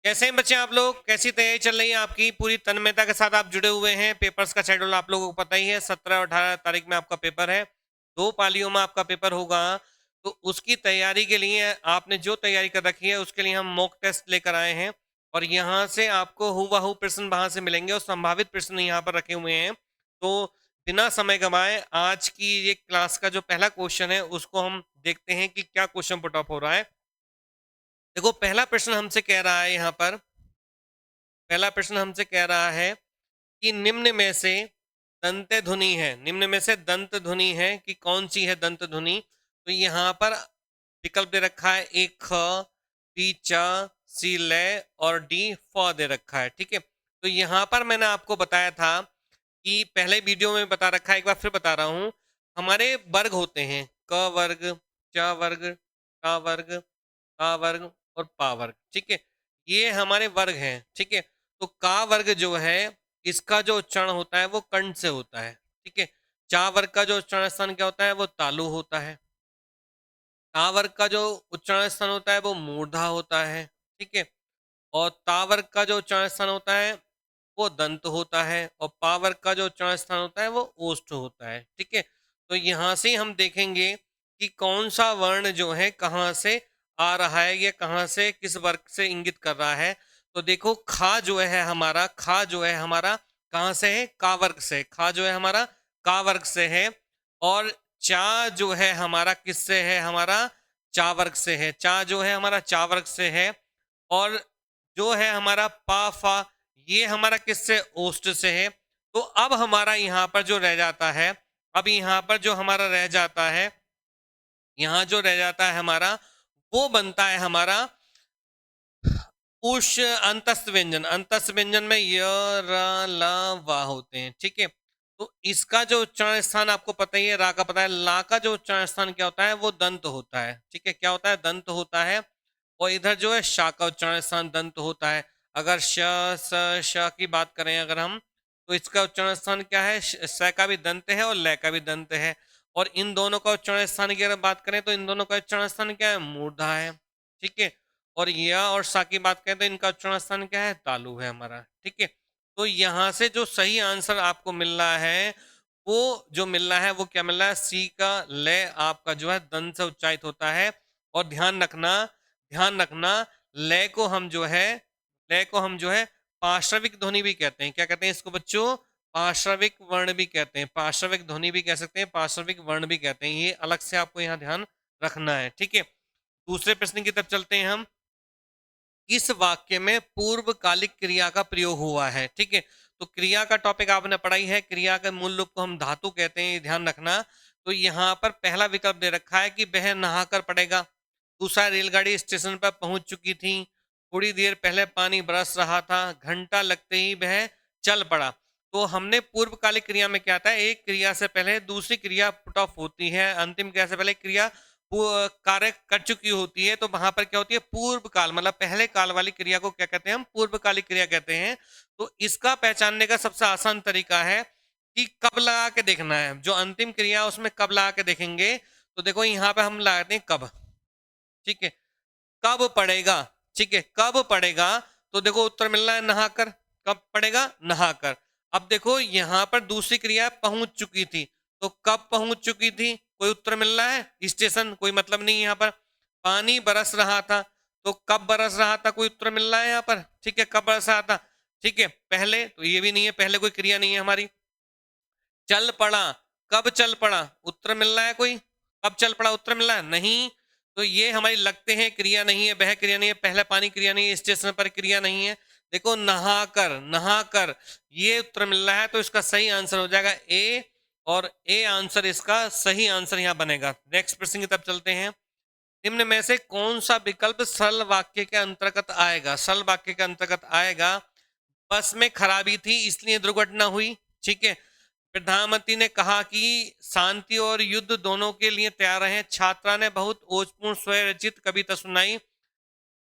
कैसे हैं बच्चे आप लोग? कैसी तैयारी चल रही है आपकी? पूरी तन्मयता के साथ आप जुड़े हुए हैं। पेपर्स का शेड्यूल आप लोगों को पता ही है। 17 और 18 तारीख में आपका पेपर है। 2 पालियों में आपका पेपर होगा। तो उसकी तैयारी के लिए आपने जो तैयारी कर रखी है उसके लिए हम मॉक टेस्ट लेकर आए हैं और यहाँ से आपको हूबहू प्रश्न वहां से मिलेंगे और संभावित प्रश्न यहाँ पर रखे हुए हैं। तो बिना समय गंवाए आज की ये क्लास का जो पहला क्वेश्चन है उसको हम देखते हैं कि क्या क्वेश्चन पुट अप हो रहा है। देखो, पहला प्रश्न हमसे कह रहा है यहाँ पर, पहला प्रश्न हमसे कह रहा है कि निम्न में से दंत ध्वनि है, निम्न में से दंत ध्वनि है कि कौन सी है दंत ध्वनि। तो यहाँ पर विकल्प दे रखा है एक ख, बी च, सी ले और डी फ दे रखा है। ठीक है, तो यहाँ पर मैंने आपको बताया था कि पहले वीडियो में बता रखा है, एक बार फिर बता रहा हूँ। हमारे वर्ग होते हैं क वर्ग, च वर्ग, ट वर्ग, का वर्ग और पा वर्ग। ठीक है, ये हमारे वर्ग हैं। ठीक है, तो का वर्ग जो है इसका जो उच्चारण होता है वो कंठ से होता है। ठीक है, चा वर्ग का जो उच्चारण स्थान क्या होता है वो तालु होता है। ता वर्ग का जो उच्चारण स्थान होता है वो मूर्धा होता है। ठीक है, और ता वर्ग का जो उच्चारण स्थान होता है वो दंत होता है और पा वर्ग का जो उच्चारण स्थान होता है वो ओष्ठ होता है। ठीक है, तो यहां से हम देखेंगे कि कौन सा वर्ण जो है कहाँ से आ रहा है, या कहाँ से किस वर्ग से इंगित कर रहा है। तो देखो, खा जो है हमारा, खा जो है हमारा कहाँ से है? का वर्ग से। खा जो है हमारा का वर्ग से है। और चा जो है हमारा किससे है? हमारा चा वर्ग से है। चा जो है हमारा चा वर्ग से है। और जो है हमारा पा फा, ये हमारा किससे? ओष्ठ से है। तो अब हमारा यहाँ पर जो रह जाता है, अब यहाँ पर जो हमारा रह जाता है, यहाँ जो रह जाता है हमारा, वो बनता है हमारा उष अंतस्थ व्यंजन। अंतस्थ व्यंजन में य र ल वा होते हैं। ठीक है, तो इसका जो उच्चारण स्थान आपको पता ही है, रा का पता है। ला का जो उच्चारण स्थान क्या होता है वो दंत होता है। ठीक है, क्या होता है? दंत होता है। और इधर जो है शा का उच्चारण स्थान दंत होता है। अगर श स श की बात करें अगर हम, तो इसका उच्चारण स्थान क्या है? स का भी दंत है और ल का भी दंत है। और इन दोनों का उच्चारण स्थान की अगर बात करें तो इन दोनों का उच्चारण स्थान क्या है? मूर्धा है। ठीक है, और या और सा की बात करें तो इनका उच्चारण स्थान क्या है? तालु है हमारा। ठीक है, तो यहां से जो सही आंसर आपको मिल रहा है, वो जो मिल रहा है वो क्या मिल रहा है? सी का लय आपका जो है दंत से उच्चारित होता है। और ध्यान रखना, ध्यान रखना, लय को हम जो है, लय को हम जो है पार्श्विक ध्वनि भी कहते हैं। क्या कहते हैं इसको बच्चों? पार्श्विक वर्ण भी कहते हैं, पार्श्विक ध्वनि भी कह सकते हैं, पार्श्विक वर्ण भी कहते हैं। ये अलग से आपको यहाँ ध्यान रखना है। ठीक है, दूसरे प्रश्न की तरफ चलते हैं हम। इस वाक्य में पूर्वकालिक क्रिया का प्रयोग हुआ है। ठीक है, तो क्रिया का टॉपिक आपने पढ़ाई है। क्रिया के मूल रूप को हम धातु कहते हैं, ध्यान रखना। तो यहाँ पर पहला विकल्प दे रखा है कि वह नहाकर पड़ेगा। दूसरा, रेलगाड़ी स्टेशन पर पहुंच चुकी थी। थोड़ी देर पहले पानी बरस रहा था। घंटा लगते ही वह चल पड़ा। तो हमने पूर्वकालिक क्रिया में क्या था? एक क्रिया से पहले दूसरी क्रिया पुट ऑफ होती है, अंतिम क्रिया से पहले क्रिया कार्य कर चुकी होती है। तो वहां पर क्या होती है? पूर्व काल, मतलब पहले काल वाली क्रिया को क्या कहते हैं? हम पूर्वकालिक क्रिया कहते हैं। तो इसका पहचानने का सबसे आसान तरीका है कि कब लगा के देखना है। जो अंतिम क्रिया उसमें कब लगा के देखेंगे। तो देखो, यहाँ पे हम लगाते हैं कब। ठीक है, कब पड़ेगा। ठीक है, कब पड़ेगा। तो देखो उत्तर मिल रहा है नहाकर। कब पड़ेगा? नहाकर। अब देखो यहाँ पर दूसरी क्रिया पहुंच चुकी थी। तो कब पहुंच चुकी थी? कोई उत्तर मिल रहा है? स्टेशन, कोई मतलब नहीं यहाँ पर। पानी बरस रहा था, तो कब बरस रहा था? कोई उत्तर मिल रहा है यहाँ पर। ठीक है, कब बरस रहा था। ठीक है, पहले तो ये भी नहीं है, पहले कोई क्रिया नहीं है हमारी। चल पड़ा, कब चल पड़ा? उत्तर मिल रहा है कोई? कब चल पड़ा उत्तर मिल रहा है? नहीं। तो ये हमारी लगते हैं क्रिया नहीं है, वह क्रिया नहीं है, पहले पानी क्रिया नहीं है, स्टेशन पर क्रिया नहीं है। देखो, नहाकर, नहाकर, ये उत्तर मिल रहा है। तो इसका सही आंसर हो जाएगा ए। और ए आंसर इसका सही आंसर यहां बनेगा। नेक्स्ट प्रश्न की तरफ चलते हैं। निम्न में से कौन सा विकल्प सरल वाक्य के अंतर्गत आएगा? सरल वाक्य के अंतर्गत आएगा, बस में खराबी थी इसलिए दुर्घटना हुई। ठीक है, प्रधानमंत्री ने कहा कि शांति और युद्ध दोनों के लिए तैयार हैं। छात्रा ने बहुत ओजपूर्ण स्वरचित कविता सुनाई।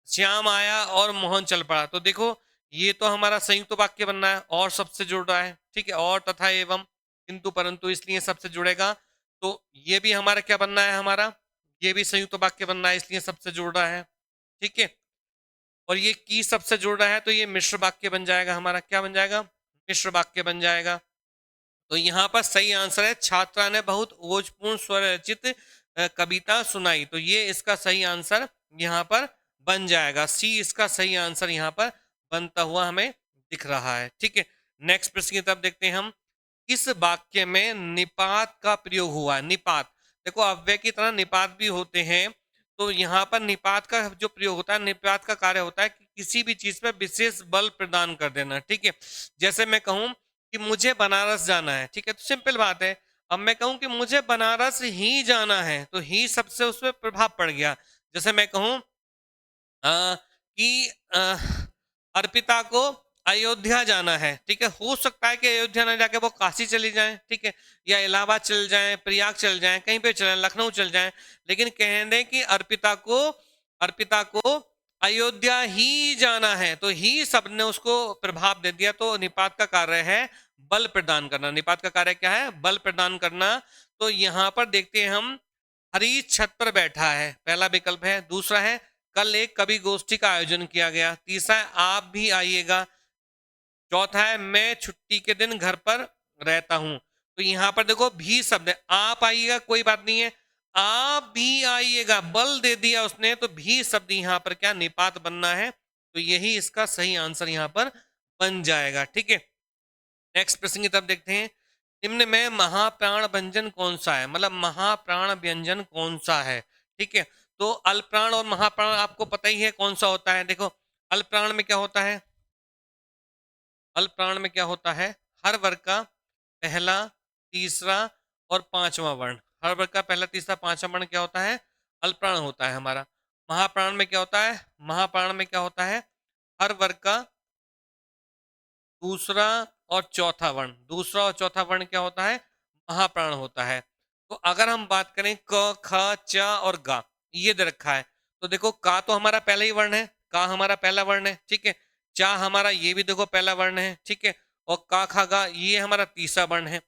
श्याम आया और मोहन चल पड़ा। तो देखो, ये तो हमारा संयुक्त वाक्य बनना है, और सबसे जुड़ रहा है। ठीक है, और तथा एवं किंतु परंतु, इसलिए सबसे जुड़ेगा। तो ये भी हमारा क्या बनना है? हमारा ये भी संयुक्त वाक्य बनना है, इसलिए सबसे जुड़ रहा है। ठीक है, और ये की सबसे जुड़ रहा है तो ये मिश्र वाक्य बन जाएगा हमारा। क्या बन जाएगा? मिश्र वाक्य बन जाएगा। तो यहाँ पर सही आंसर है छात्रा ने बहुत ओजपूर्ण स्वर रचित कविता सुनाई। तो ये इसका सही आंसर यहाँ पर बन जाएगा। सी इसका सही आंसर यहाँ पर बनता हुआ हमें दिख रहा है। ठीक है, नेक्स्ट प्रश्न की तरफ देखते हैं हम। इस वाक्य में निपात का प्रयोग हुआ है। निपात, देखो अव्यय की तरह निपात भी होते हैं। तो यहाँ पर निपात का जो प्रयोग होता है, निपात का कार्य होता है कि किसी भी चीज पर विशेष बल प्रदान कर देना। ठीक है, जैसे मैं कहूं कि मुझे बनारस जाना है, ठीक है, तो सिंपल बात है। अब मैं कहूं कि मुझे बनारस ही जाना है, तो ही सबसे उस पर प्रभाव पड़ गया। जैसे मैं कहूं कि अर्पिता को अयोध्या जाना है, ठीक है, हो सकता है कि अयोध्या ना जाके वो काशी चली जाए, ठीक है, या इलाहाबाद चल जाए, प्रयाग चल जाए, कहीं पे चले, लखनऊ चल जाए, लेकिन कह दें कि अर्पिता को अयोध्या ही जाना है, तो ही सबने उसको प्रभाव दे दिया। तो निपात का कार्य है बल प्रदान करना। निपात का कार्य क्या है? बल प्रदान करना। तो यहां पर देखते हैं हम, हरी छत पर बैठा है, पहला विकल्प है। दूसरा है कल एक कवि गोष्ठी का आयोजन किया गया। तीसरा है आप भी आइएगा। चौथा है मैं छुट्टी के दिन घर पर रहता हूं। तो यहां पर देखो भी शब्द है, आप आइएगा कोई बात नहीं है, आप भी आइएगा बल दे दिया उसने, तो भी शब्द यहां पर क्या निपात बनना है। तो यही इसका सही आंसर यहां पर बन जाएगा। ठीक है, नेक्स्ट प्रश्न की तरफ देखते हैं। निम्न में महाप्राण व्यंजन कौन सा है? मतलब महाप्राण व्यंजन कौन सा है? ठीक है, तो अल्पप्राण और महाप्राण आपको पता ही है कौन सा होता है। देखो अल्पप्राण में क्या होता है? अल्प प्राण में क्या होता है? हर वर्ग का पहला, तीसरा और पांचवा वर्ण। हर वर्ग का पहला, तीसरा, पांचवा वर्ण क्या होता है? अल्प प्राण होता है हमारा। महाप्राण में क्या होता है? महाप्राण में क्या होता है? हर वर्ग का दूसरा और चौथा वर्ण। दूसरा और चौथा वर्ण क्या होता है? महाप्राण होता है। तो अगर हम बात करें क, ख, च और गा, ये दे रखा है। तो देखो का तो हमारा पहला ही वर्ण है, का हमारा पहला वर्ण है, ठीक है। चा हमारा ये भी देखो पहला वर्ण है, ठीक है। और का, खा, गा ये हमारा तीसरा वर्ण है।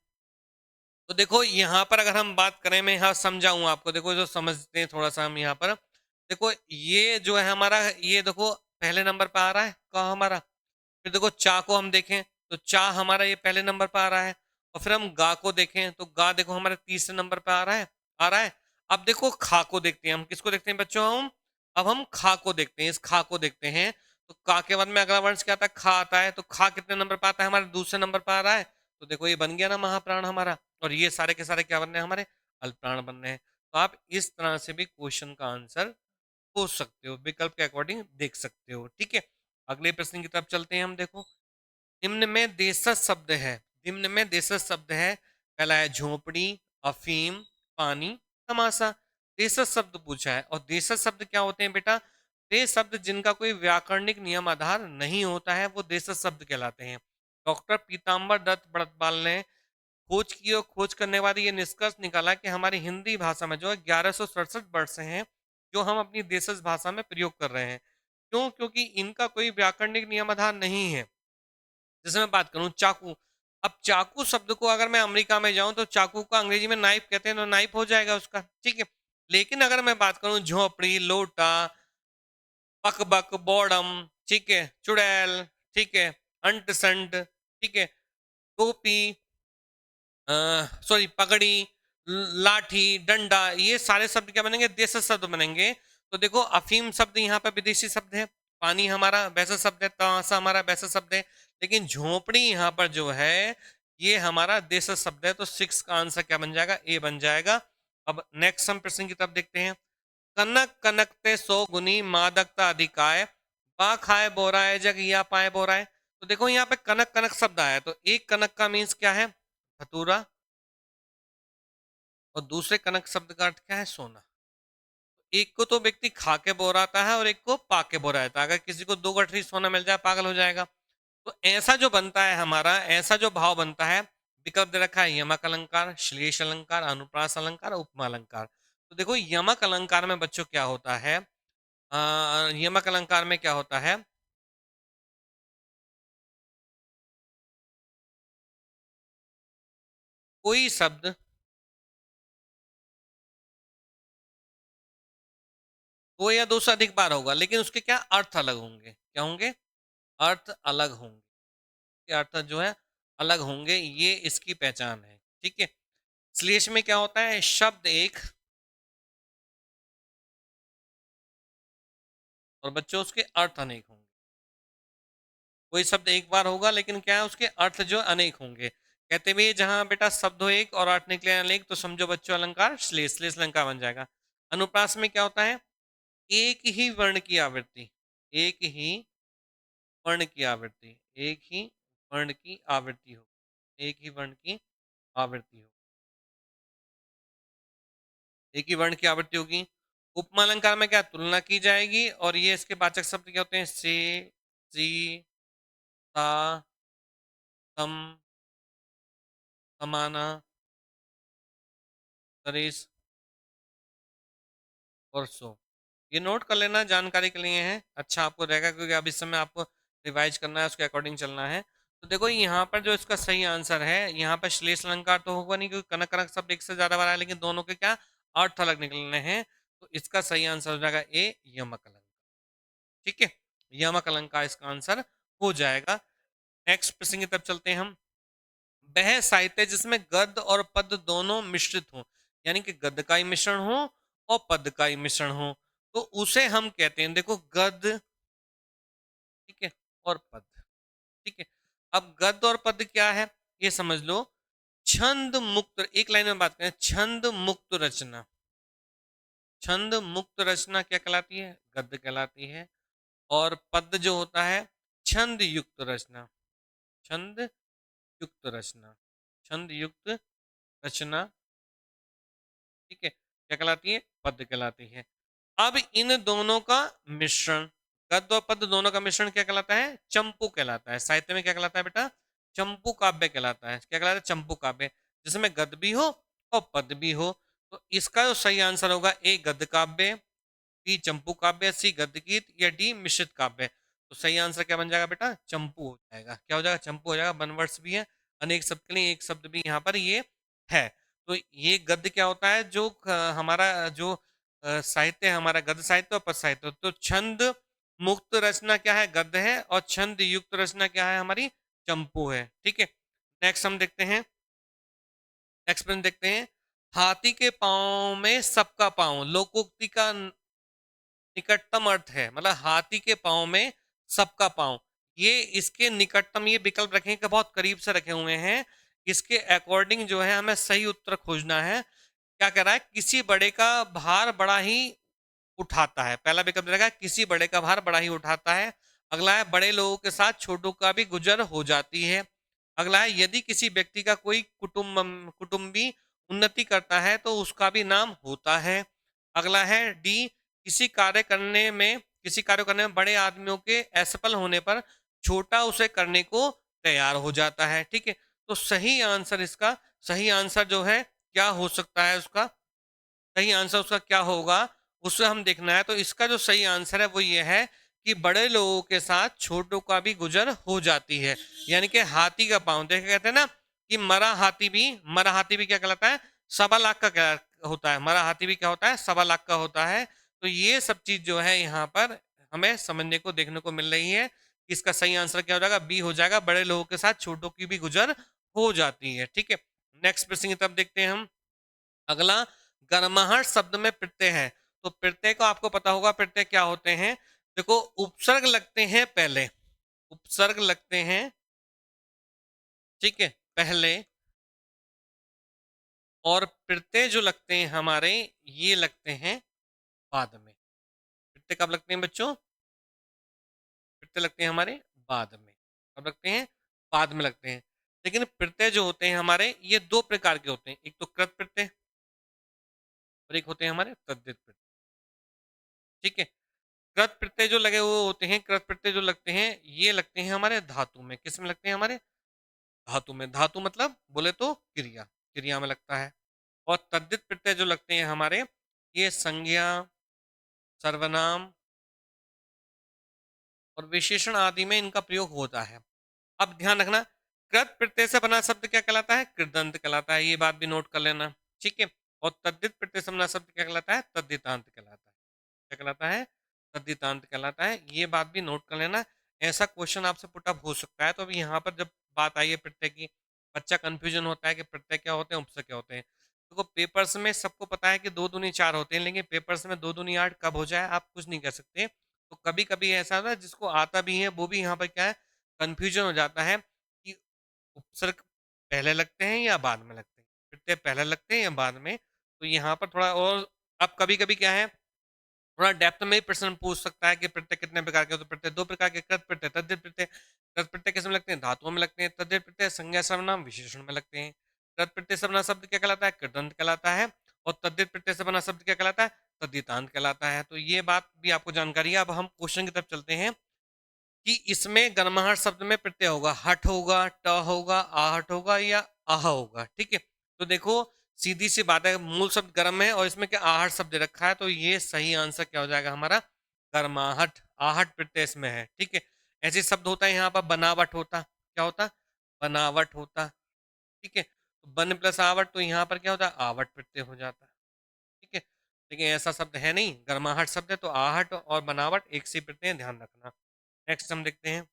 तो देखो यहाँ पर अगर हम बात करें, मैं यहाँ समझाऊं आपको, देखो जो समझते हैं थोड़ा सा हम यहाँ पर। देखो ये जो है हमारा, ये देखो पहले नंबर पर आ रहा है का हमारा। फिर देखो चा को हम देखें तो चा हमारा ये पहले नंबर पर आ रहा है। और फिर हम गा को देखें तो गा देखो हमारे तीसरे नंबर पर आ रहा है। अब देखो खा को देखते हैं, हम किसको देखते हैं बच्चों? हम अब हम खा को देखते हैं, इस खा को देखते हैं। तो का के बाद में अगला वर्ण क्या आता है? खा आता है। तो खा कितने नंबर पर आता है? हमारे दूसरे नंबर पर आ रहा है। तो देखो ये बन गया ना महाप्राण हमारा। और ये सारे के सारे क्या बनने हैं? हमारे अल्पप्राण बनने हैं। तो आप इस तरह से भी क्वेश्चन का आंसर सोच सकते हो, विकल्प के अकॉर्डिंग देख सकते हो। ठीक है, अगले प्रश्न की तरफ चलते हैं हम। देखो निम्न में देशज शब्द है, निम्न में देशज शब्द है। पहला है झोपड़ी, अफीम, पानी, तमाशा। देशज शब्द पूछा है। और देशज शब्द क्या होते हैं बेटा? वे शब्द जिनका कोई व्याकरणिक नियम आधार नहीं होता है, वो देशज शब्द कहलाते हैं। डॉक्टर पीताम्बर दत्त बड़तपाल ने खोज की, और खोज करने के बाद ये निष्कर्ष निकाला कि हमारी हिंदी भाषा में जो है 1167 वर्ड से हैं जो हम अपनी देशज भाषा में प्रयोग कर रहे हैं। क्यों? क्योंकि इनका कोई व्याकरणिक नियम आधार नहीं है। जैसे मैं बात करूं चाकू, अब चाकू शब्द को अगर मैं अमेरिका में जाऊं तो चाकू का अंग्रेजी में नाइफ कहते हैं, तो नाइफ हो जाएगा उसका, ठीक है। लेकिन अगर मैं बात करूं झोपड़ी, लोटा, बकबक, बॉडम, ठीक है, चुड़ैल, ठीक है, अंट संट, ठीक है, टोपी, सॉरी पगड़ी, लाठी, डंडा, ये सारे शब्द क्या बनेंगे? देशी शब्द बनेंगे। तो देखो अफीम शब्द यहाँ पर विदेशी शब्द है, पानी हमारा वैसा शब्द है, तमाशा हमारा वैसा शब्द है। लेकिन झोपड़ी यहाँ पर जो है ये हमारा देश शब्द है। तो 6 का आंसर क्या बन जाएगा? ए बन जाएगा। अब नेक्स्ट हम प्रश्न की तरफ देखते हैं। कनक कनकते सो गुनी मादकता अधिकाय, पा खाए बोराए जग या पाए बोराए। तो देखो यहाँ पे कनक कनक शब्द आया, तो एक कनक का मीन्स क्या है? धतूरा। और दूसरे कनक शब्द का अर्थ क्या है? सोना। एक को तो व्यक्ति खा के बोराता है और एक को पा के बोराता है। अगर किसी को 2 गठरी सोना मिल जाए पागल हो जाएगा। तो ऐसा जो बनता है हमारा, ऐसा जो भाव बनता है, विकल्प दे रखा है यमक अलंकार, श्लेष अलंकार, अनुप्रास अलंकार, उपमा अलंकार। तो देखो यमक अलंकार में बच्चों क्या होता है? यमक अलंकार में क्या होता है? कोई शब्द दो या दो से अधिक बार होगा, लेकिन उसके क्या अर्थ अलग होंगे, क्या होंगे, अर्थ अलग होंगे, के अर्थ जो है अलग होंगे, ये इसकी पहचान है। ठीक है, श्लेष में क्या होता है, शब्द एक और बच्चों उसके अर्थ अनेक होंगे। कोई शब्द एक बार होगा लेकिन क्या है, उसके अर्थ जो अनेक होंगे। कहते भी जहां बेटा शब्द हो एक और अर्थ निकले अनेक, तो समझो बच्चों अलंकार श्लेष, श्लेष अलंकार बन जाएगा। अनुप्रास में क्या होता है, एक ही वर्ण की आवृत्ति, एक ही वर्ण की आवृत्ति, एक ही वर्ण की आवृत्ति हो, एक ही वर्ण की आवृत्ति हो, एक ही वर्ण की आवृत्ति होगी। उपमा अलंकार में क्या, तुलना की जाएगी, और ये इसके वाचक शब्द क्या होते हैं, से, सी, सा, सम, समाना, सरिस और सो। ये नोट कर लेना, जानकारी के लिए है, अच्छा आपको रहेगा, क्योंकि अब इस समय आपको रिवाइज करना है, उसके अकॉर्डिंग चलना है। तो देखो यहाँ पर जो इसका सही आंसर है, यहाँ पर श्लेष अलंकार तो होगा नहीं, क्योंकि कनक कनक शब्द एक से ज्यादा बार आया, लेकिन दोनों के क्या अर्थ अलग निकलने हैं। तो इसका सही आंसर हो जाएगा ए, यमक अलंकार। ठीक है, यमक अलंकार इसका आंसर हो जाएगा। नेक्स्ट प्रश्न की तरफ चलते हैं हम। वह साहित्य जिसमें गद्य और पद्य दोनों मिश्रित हो, यानी कि गद्य का ही मिश्रण हो और पद्य का ही मिश्रण हो, तो उसे हम कहते हैं, देखो गद्य, ठीक है, और पद्य। ठीक है, अब गद्य और पद्य क्या है ये समझ लो। छंद मुक्त, एक लाइन में बात करें, छंद मुक्त रचना, छंद मुक्त रचना क्या कहलाती है, गद्य कहलाती है। और पद्य जो होता है छंद युक्त रचना, छंद युक्त रचना, छंद युक्त रचना, ठीक है, क्या कहलाती है, पद्य कहलाती है। अब इन दोनों का मिश्रण, गद्य और पद्य दोनों का मिश्रण क्या कहलाता है, चंपू कहलाता है। साहित्य में क्या कहलाता है बेटा, चंपू काव्य कहलाता है। क्या कहलाता है, चंपू काव्य, जिसमें गद्य भी हो और पद्य भी हो। तो इसका जो सही आंसर होगा, ए गद्य काव्य, बी चंपू काव्य, सी गद्य गीत, या डी मिश्रित काव्य। तो सही आंसर क्या बन जाएगा बेटा, चंपू हो जाएगा। क्या हो जाएगा, चंपू हो जाएगा। वन वर्ड्स भी है, अनेक शब्द के लिए एक शब्द भी यहाँ पर ये है। तो ये गद्य क्या होता है, जो हमारा जो साहित्य है, हमारा गद्य साहित्य और पद साहित्य। तो छंद मुक्त रचना क्या है, गद्य है, और छंद युक्त रचना क्या है, हमारी चंपू है। ठीक है, नेक्स्ट हम देखते हैं, नेक्स्ट प्रश्न देखते हैं। हाथी के पांव में सबका पांव, लोकोक्ति का निकटतम अर्थ है, मतलब हाथी के पांव में सबका पांव, ये इसके निकटतम, ये विकल्प रखें कि बहुत करीब से रखे हुए हैं, इसके अकॉर्डिंग जो है हमें सही उत्तर खोजना है। क्या कह रहा है, किसी बड़े का भार बड़ा ही उठाता है, पहला विकल्प रहेगा किसी बड़े का भार बड़ा ही उठाता है। अगला है बड़े लोगों के साथ छोटों का भी गुजर हो जाती है। अगला है यदि किसी व्यक्ति का कोई कुटुंबी उन्नति करता है तो उसका भी नाम होता है। अगला है डी, किसी कार्य करने में बड़े आदमियों के असफल होने पर छोटा उसे करने को तैयार हो जाता है। ठीक है, तो सही आंसर इसका, सही आंसर जो है क्या हो सकता है, उसका सही आंसर उसका क्या होगा, उसे हम देखना है। तो इसका जो सही आंसर है वो ये है कि बड़े लोगों के साथ छोटों का भी गुजर हो जाती है। यानी कि हाथी का पांव, देखे कहते हैं ना कि मरा हाथी भी क्या कहलाता है, सवा लाख का क्या होता है, मरा हाथी भी क्या होता है, सवा लाख का होता है। तो ये सब चीज जो है यहाँ पर हमें समझने को देखने को मिल रही है। इसका सही आंसर क्या हो जाएगा, बी हो जाएगा, बड़े लोगों के साथ छोटों की भी गुजर हो जाती है। ठीक है, नेक्स्ट प्रश्न की तरफ देखते हैं हम। अगला, गर्माहट शब्द में प्रत्यय है, तो प्रत्यय को आपको पता होगा, प्रत्यय क्या होते हैं। देखो उपसर्ग लगते हैं पहले, उपसर्ग लगते हैं, ठीक है, पहले, और प्रत्यय जो लगते हैं हमारे, ये लगते हैं बाद में। प्रत्यय कब लगते हैं बच्चों, प्रत्यय लगते हैं हमारे बाद में। कब लगते हैं, बाद में लगते हैं। लेकिन प्रत्यय जो होते हैं हमारे, ये दो प्रकार के होते हैं, एक तो कृत प्रत्यय और एक होते हैं हमारे तद्धित प्रत्यय। ठीक है, कृत प्रत्यय जो लगे हुए होते हैं, कृत प्रत्यय जो लगते हैं, ये लगते हैं हमारे धातु में। किस में लगते हैं, हमारे धातु में। धातु मतलब बोले तो क्रिया, क्रिया में लगता है। और तद्धित प्रत्यय जो लगते हैं हमारे, ये संज्ञा, सर्वनाम और विशेषण आदि में इनका प्रयोग होता है। अब ध्यान रखना, कृत प्रत्यय से बना शब्द क्या कहलाता है, कृदंत कहलाता है, ये बात भी नोट कर लेना। ठीक है, और तद्धित प्रत्यय से बना शब्द क्या कहलाता है, तद्धितांत कहलाता है। क्या कहलाता है, तद्धितांत कहलाता है। ये बात भी नोट कर लेना, ऐसा क्वेश्चन आपसे पुटअप हो सकता है। तो अभी यहाँ पर जब बात आई है प्रत्यय की, बच्चा कंफ्यूजन होता है कि प्रत्यय क्या होते हैं, उपसर्ग क्या होते हैं। तो पेपर्स में सबको पता है कि 2 दूनी 4 होते हैं, लेकिन पेपर्स में 2 दूनी 8 कब हो जाए आप कुछ नहीं कह सकते। तो कभी कभी ऐसा होता है जिसको आता भी है वो भी यहाँ पर क्या है, कंफ्यूजन हो जाता है कि उपसर्ग पहले लगते हैं या बाद में लगते हैं, प्रत्यय पहले लगते हैं या बाद में। तो यहाँ पर थोड़ा और, अब कभी कभी क्या है, थोड़ा डेप्थ में प्रश्न पूछ सकता है कि प्रत्यय कितने प्रकार के, तो प्रत्यय 2 प्रकार के, कृत प्रत्यय, तद्धित प्रत्यय। कृत प्रत्यय किस में लगते हैं, धातुओं में लगते हैं। तद्धित प्रत्यय संज्ञा सर्वनाम विशेषण में लगते हैं। कृत प्रत्यय से बना शब्द क्या कहलाता है, कृदंत कहलाता है। और तद्धित प्रत्यय से बना शब्द क्या कहलाता है, तद्धितांत कहलाता है। तो ये बात भी आपको जानकारी है। अब हम क्वेश्चन की तरफ चलते हैं कि इसमें गर्माहट शब्द में प्रत्यय होगा, हठ होगा, ट होगा, आहट होगा या आह होगा। ठीक है, तो देखो सीधी सी बात है, मूल शब्द गर्म है और इसमें क्या आहट शब्द रखा है, तो ये सही आंसर क्या हो जाएगा हमारा, गर्माहट। आहट प्रत्यय इसमें है। ठीक है, ऐसे शब्द होता है यहाँ पर बनावट होता, क्या होता, बनावट होता। ठीक है, तो बन प्लस आवट, तो यहाँ पर क्या होता है, आवट प्रत्यय हो जाता है। ठीक है, लेकिन ऐसा शब्द है नहीं, गर्माहट शब्द है, तो आहट और बनावट एक से प्रत्यय है, ध्यान रखना। नेक्स्ट हम देखते हैं,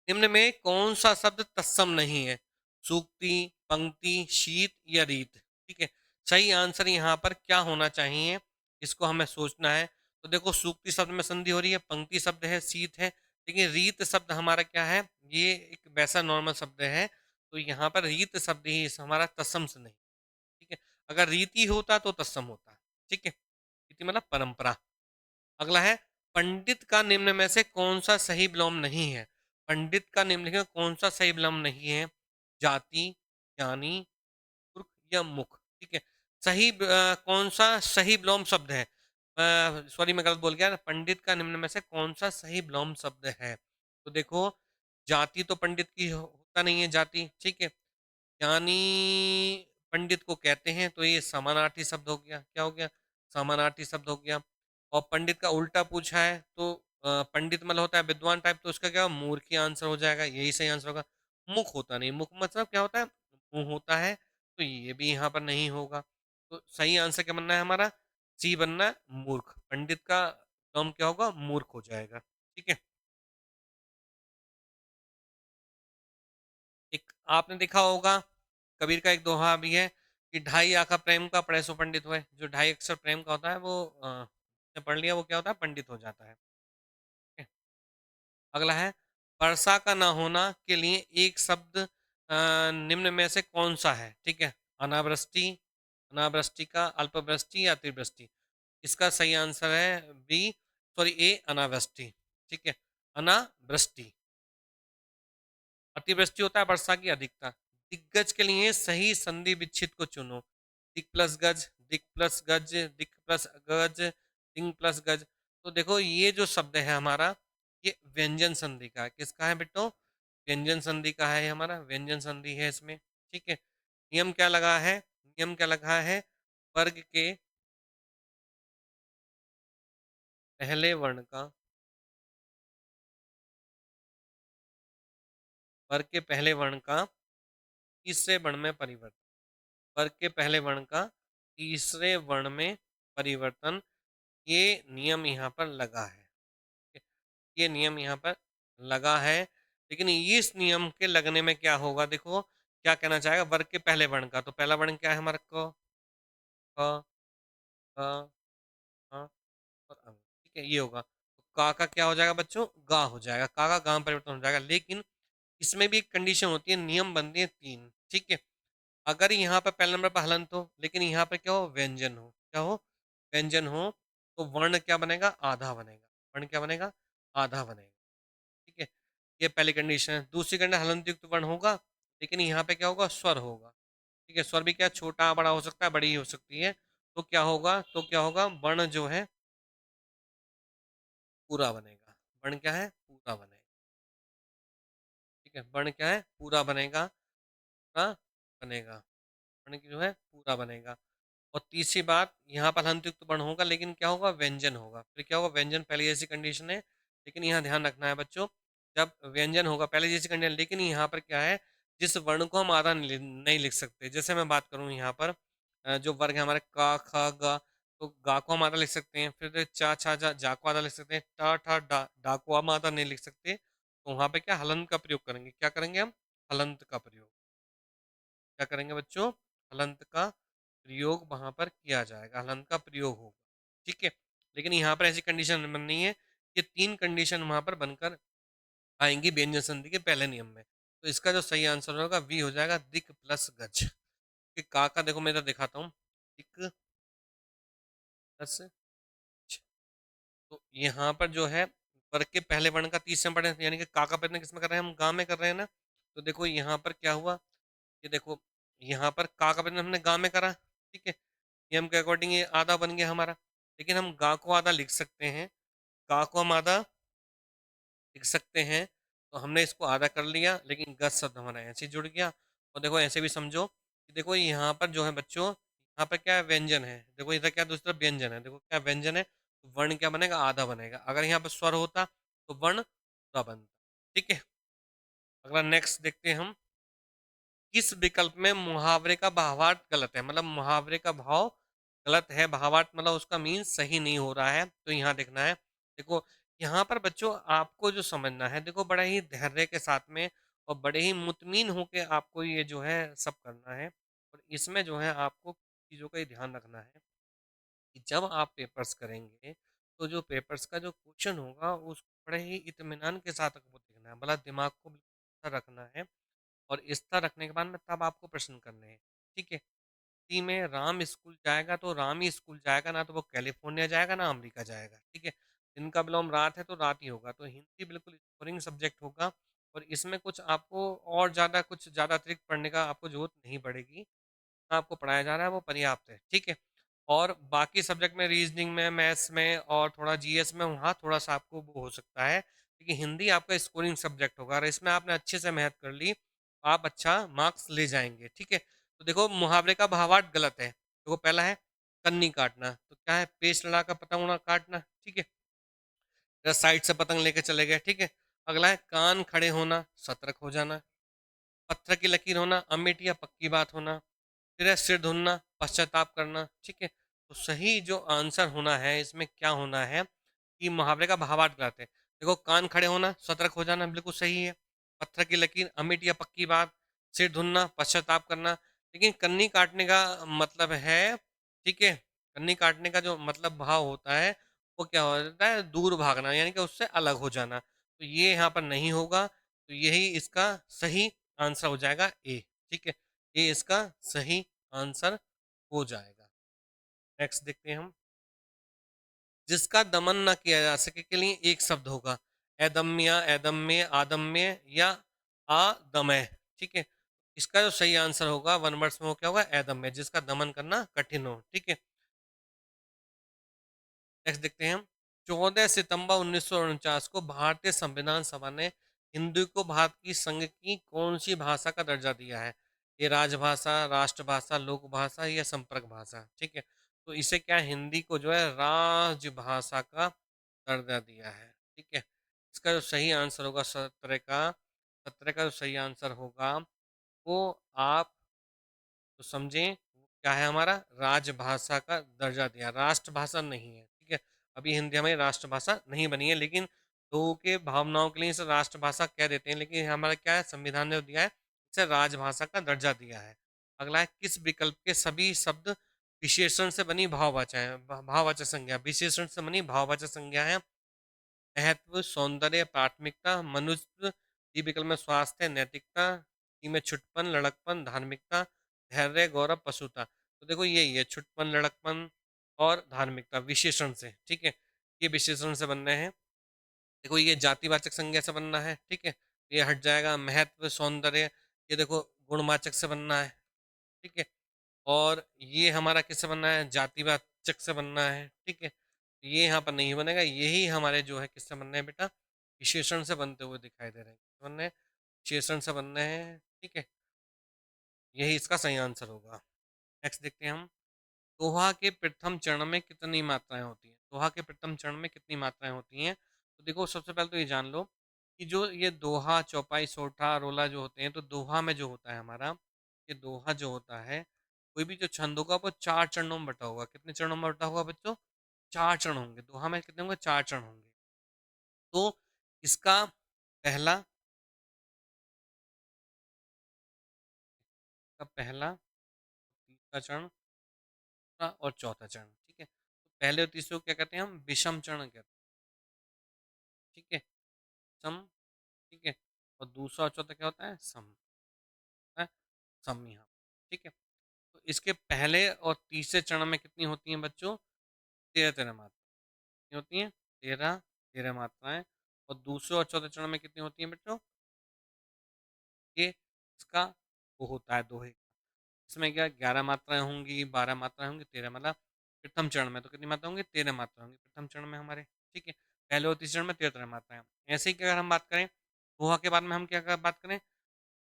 निम्न में कौन सा शब्द तत्सम नहीं है, सूक्ति, पंक्ति, शीत या रीत। ठीक है, सही आंसर यहाँ पर क्या होना चाहिए, इसको हमें सोचना है। तो देखो सूक्ति शब्द में संधि हो रही है, पंक्ति शब्द है, शीत है, लेकिन रीत शब्द हमारा क्या है, ये एक वैसा नॉर्मल शब्द है। तो यहाँ पर रीत शब्द ही हमारा तत्सम से नहीं। ठीक है, अगर रीति होता तो तत्सम होता। ठीक है, रीति मतलब परंपरा। अगला है, पंडित का निम्न में से कौन सा सही विलोम नहीं है। पंडित का निम्नलिखित में कौन सा सही विलोम नहीं है, जाति, ज्ञानी, मूर्ख या मुख। ठीक है, सही कौन सा सही विलोम शब्द है, सॉरी मैं गलत बोल गया, पंडित का निम्न में से कौन सा सही विलोम शब्द है। तो देखो जाति तो पंडित की होता नहीं है, जाति। ठीक है, ज्ञानी पंडित को कहते हैं, तो ये समानार्थी शब्द हो गया, क्या हो गया, समानार्थी शब्द हो गया। और पंडित का उल्टा पूछा है, तो पंडित मतलब होता है विद्वान टाइप, तो उसका क्या मूर्ख ही आंसर हो जाएगा, यही सही आंसर होगा। मुख होता नहीं, मुख मतलब क्या होता है, मुंह होता है, तो ये भी यहाँ पर नहीं होगा। तो सही आंसर क्या बनना है हमारा, सी बनना है, मूर्ख। पंडित का नाम क्या होगा, मूर्ख हो जाएगा। ठीक है, एक आपने देखा होगा, कबीर का एक दोहा भी है कि ढाई आखा प्रेम का पढ़े सो पंडित हुए। जो ढाई अक्षर प्रेम का होता है वो ने पढ़ लिया वो क्या होता है, पंडित हो जाता है। ठीक है? अगला है, वर्षा का ना होना के लिए एक शब्द निम्न में से कौन सा है। ठीक है, अनावृष्टि, अनावृष्टि का, अल्पवृष्टि या अतिवृष्टि। इसका सही आंसर है बी, सॉरी ए, अनावृष्टि। ठीक है, अनावृष्टि। अतिवृष्टि होता है वर्षा की अधिकता। दिग्गज के लिए सही संधि विच्छेद को चुनो, दिक प्लस गज, दिक प्लस गज, दिक प्लस गज, दिंग प्लस गज। तो देखो ये जो शब्द है हमारा, ये व्यंजन संधि का है। किसका है बेटो, व्यंजन संधि का है, हमारा व्यंजन संधि है इसमें। ठीक है, नियम क्या लगा है, नियम क्या लगा है, वर्ग के पहले वर्ण का, वर्ग के पहले वर्ण का तीसरे वर्ण में परिवर्तन, वर्ग के पहले वर्ण का तीसरे वर्ण में परिवर्तन, ये नियम यहाँ पर लगा है। ये नियम यहाँ पर लगा है, लेकिन इस नियम के लगने में क्या होगा, देखो क्या कहना चाहेगा, वर्ग के पहले वर्ण का, तो पहला वर्ण क्या है हमारा, क, ख, ग, हाँ, और अंग। ठीक है, ये होगा, तो का क्या हो जाएगा बच्चों, गा हो जाएगा, का गा में परिवर्तन हो जाएगा। लेकिन इसमें भी एक कंडीशन होती है, नियम बनती है 3। ठीक है, अगर यहाँ पर पहले नंबर पर हलंत हो, लेकिन यहाँ पर क्या हो, व्यंजन हो, क्या हो, व्यंजन हो, तो वर्ण क्या बनेगा, आधा बनेगा, वर्ण क्या बनेगा, आधा बनेगा। ठीक है, ये पहली कंडीशन है। दूसरी कंडीशन, हलंत युक्त वर्ण होगा, लेकिन यहाँ पे क्या होगा, स्वर होगा। ठीक है, स्वर भी क्या छोटा बड़ा हो सकता है, बड़ी ही हो सकती है। तो क्या होगा, तो क्या होगा, वर्ण जो है पूरा बनेगा, वर्ण क्या है, पूरा बनेगा। ठीक है, वर्ण क्या है, पूरा बनेगा, पूरा बनेगा, वर्ण की जो है पूरा बनेगा। और तीसरी बात, यहाँ पर हंत युक्त वर्ण होगा, लेकिन क्या होगा, व्यंजन होगा। फिर क्या होगा, व्यंजन पहले जैसी कंडीशन है, लेकिन यहाँ ध्यान रखना है बच्चों, जब व्यंजन होगा पहले जैसी कंडीशन, लेकिन यहाँ पर क्या है, जिस वर्ण को हम आधा नहीं लिख सकते। जैसे मैं बात करूँ यहाँ पर जो वर्ग है हमारे का, ख, ग, तो गा को हम आधा लिख सकते हैं, फिर चा छा जा को आधा लिख सकते हैं, टा ठा डा को हम आधा नहीं लिख सकते, तो वहां पे क्या हलंत का प्रयोग करेंगे, क्या करेंगे हम, हलंत का प्रयोग, क्या करेंगे बच्चों, हलंत का प्रयोग वहां पर किया जाएगा, हलंत का प्रयोग होगा, ठीक है। लेकिन यहाँ पर ऐसी कंडीशन बननी है कि 3 कंडीशन वहां पर बनकर आएंगी व्यंजन संधि के पहले नियम में। तो इसका जो सही आंसर होगा वी हो जाएगा, दिक प्लस गज। कि का देखो मैं इधर दिखाता हूँ, दिक प्लस च। तो यहाँ पर जो है वर्ग के पहले वर्ण का 30 से पढ़े, यानी कि का प्रयत्न किसमें कर रहे हैं हम, गा में कर रहे हैं ना। तो देखो यहाँ पर क्या हुआ, ये देखो यहाँ पर का प्रयत्न हमने गा में करा, ठीक है, नियम के अकॉर्डिंग ये आधा बन गया हमारा। लेकिन हम गा को आधा लिख सकते हैं, का को हम आधा लिख सकते हैं, तो हमने इसको आधा कर लिया, लेकिन गज शब्द हमारा ऐसे ही जुड़ गया। और देखो ऐसे भी समझो कि देखो यहाँ पर जो है बच्चों, यहाँ पर क्या व्यंजन है, देखो इधर क्या दूसरा व्यंजन है, देखो क्या व्यंजन है, तो वर्ण क्या बनेगा, आधा बनेगा। अगर यहाँ पर स्वर होता तो वर्ण पूरा बनता, ठीक है। अगला नेक्स्ट देखते हैं हम, किस विकल्प में मुहावरे का भावार्थ गलत है, मतलब मुहावरे का भाव गलत है, भावार्थ मतलब उसका मीन सही नहीं हो रहा है, तो यहाँ देखना है। देखो यहाँ पर बच्चों आपको जो समझना है, देखो बड़ा ही धैर्य के साथ में और बड़े ही मुतमीन होके आपको ये जो है सब करना है। और इसमें जो है आपको चीज़ों का ही ध्यान रखना है कि जब आप पेपर्स करेंगे, तो जो पेपर्स का जो क्वेश्चन होगा उसको बड़े ही इत्मीनान के साथ आपको देखना है, भला दिमाग को बिल्कुल रखना है। और स्तर रखने के बाद में तब आपको प्रश्न करने हैं, ठीक है। हिंदी में राम स्कूल जाएगा तो राम ही स्कूल जाएगा, ना तो वो कैलिफोर्निया जाएगा ना अमेरिका जाएगा, ठीक है। दिन का बिलोम रात है तो रात ही होगा, तो हिंदी बिल्कुल स्कोरिंग सब्जेक्ट होगा। और इसमें कुछ आपको और ज़्यादा कुछ ज़्यादा अतिरिक्त पढ़ने का आपको जरूरत नहीं पड़ेगी, आपको पढ़ाया जा रहा है वो पर्याप्त है, ठीक है। और बाकी सब्जेक्ट में रीजनिंग में, मैथ्स में और थोड़ा जीएस में वहाँ थोड़ा सा आपको वो हो सकता है, क्योंकि हिंदी आपका स्कोरिंग सब्जेक्ट होगा, और इसमें आपने अच्छे से मेहनत कर ली तो आप अच्छा मार्क्स ले जाएंगे, ठीक है। तो देखो मुहावरे का भावार्थ गलत है, देखो पहला है कन्नी काटना, तो क्या है, पेच लड़ा का पतंग उड़ा काटना, ठीक है, साइड से पतंग लेके चले गए, ठीक है। अगला है कान खड़े होना, सतर्क हो जाना, पत्थर की लकीर होना, अमिट या पक्की बात होना, फिर है सिर धुनना, पश्चाताप करना, ठीक है। तो सही जो आंसर होना है इसमें क्या होना है कि मुहावरे का भावार्थ गलत है। देखो कान खड़े होना, सतर्क हो जाना बिल्कुल सही है, पत्थर की लकीर, अमिट या पक्की बात, सिर धुनना, पश्चाताप करना। लेकिन कन्नी काटने का मतलब है, ठीक है, कन्नी काटने का जो मतलब भाव होता है वो क्या होता है, दूर भागना, यानी कि उससे अलग हो जाना, तो ये यहाँ पर नहीं होगा। तो यही इसका सही आंसर हो जाएगा ए, ठीक है, ये इसका सही आंसर हो जाएगा। नेक्स्ट देखते हैं हम, जिसका दमन न किया जा सके के लिए एक शब्द होगा, अदम्य, अदम्य, आदम्य या आदमय, ठीक है। इसका जो सही आंसर होगा वन वर्ड्स में वो क्या होगा, अदम्य, जिसका दमन करना कठिन हो, ठीक है। नेक्स्ट देखते हैं हम, 14 सितंबर 1949 को भारतीय संविधान सभा ने हिंदी को भारत की संघ की कौन सी भाषा का दर्जा दिया है, ये राजभाषा, राष्ट्रभाषा, लोक भाषा या संपर्क भाषा, ठीक है। तो इसे क्या, हिंदी को जो है राजभाषा का दर्जा दिया है, ठीक है। इसका जो सही आंसर होगा 17 का जो सही आंसर होगा वो आप तो समझें क्या है, हमारा राजभाषा का दर्जा दिया, राष्ट्रभाषा नहीं है, ठीक है। अभी हिंदी हमारी राष्ट्रभाषा नहीं बनी है, लेकिन लोगों के भावनाओं के लिए इसे राष्ट्रभाषा कह देते हैं, लेकिन हमारा क्या है, संविधान ने दिया है इसे राजभाषा का दर्जा दिया है। अगला है, किस विकल्प के सभी शब्द विशेषण से बनी भाववाचक है, भाववाचक संज्ञा, विशेषण से बनी भाववाचक संज्ञा है, महत्व, सौंदर्य, प्राथमिकता, मनुष्य, डी विकल्प में स्वास्थ्य, नैतिकता, सी में छुटपन, लड़कपन, धार्मिकता, धैर्य, गौरव, पशुता। तो देखो यही है, छुटपन, लड़कपन और धार्मिकता विशेषण से, ठीक है, ये विशेषण से बनने हैं। देखो ये जातिवाचक संज्ञा से बनना है, ठीक है, ये हट जाएगा। महत्व, सौंदर्य, ये देखो गुणवाचक से बनना है, ठीक है। और ये हमारा किससे बनना है, जातिवाचक से बनना है, ठीक है। ये यहाँ पर नहीं बनेगा, यही हमारे जो है किससे बनने हैं बेटा, विशेषण से बनते हुए दिखाई दे रहे हैं, किससे बनने हैं, विशेषण से बनने हैं, ठीक है। यही इसका सही आंसर होगा। नेक्स्ट देखते हैं हम, दोहा के प्रथम चरण में कितनी मात्राएं होती हैं, दोहा के प्रथम चरण में कितनी मात्राएं होती हैं। तो देखो सबसे पहले तो ये जान लो कि जो ये दोहा, चौपाई, सोठा, रोला जो होते हैं, तो दोहा में जो होता है हमारा, ये दोहा जो होता है कोई भी जो छंद होगा वो 4 चरणों में बटा होगा। कितने चरणों में बटा होगा बच्चों? 4 चरण होंगे। दोहा में कितने होंगे? 4 चरण होंगे। तो इसका पहला, तीसरा चरण, तीसरा और चौथा चरण, ठीक है। तो पहले और तीसरे को क्या कहते हैं? हम विषम चरण कहते हैं, ठीक है। सम, ठीक है। और दूसरा और चौथा क्या होता है? सम, है सम यहाँ, ठीक है। तो इसके पहले और तीसरे चरण में कितनी होती हैं बच्चों? 13 मात्रा कितनी होती हैं? 13 मात्राएं। और दूसरे और चौथे चरण में कितनी होती हैं बच्चों? ये इसका वो होता है दोहे। इसमें क्या 11 मात्राएं होंगी, 12 मात्राएं होंगी, 13, मतलब प्रथम चरण में तो कितनी मात्रा होंगी? 13 मात्रा होंगी प्रथम चरण में हमारे, ठीक है। पहले और तीसरे चरण में 13 मात्राएं। ऐसे ही अगर हम बात करें दोहा के बाद में, हम क्या बात करें?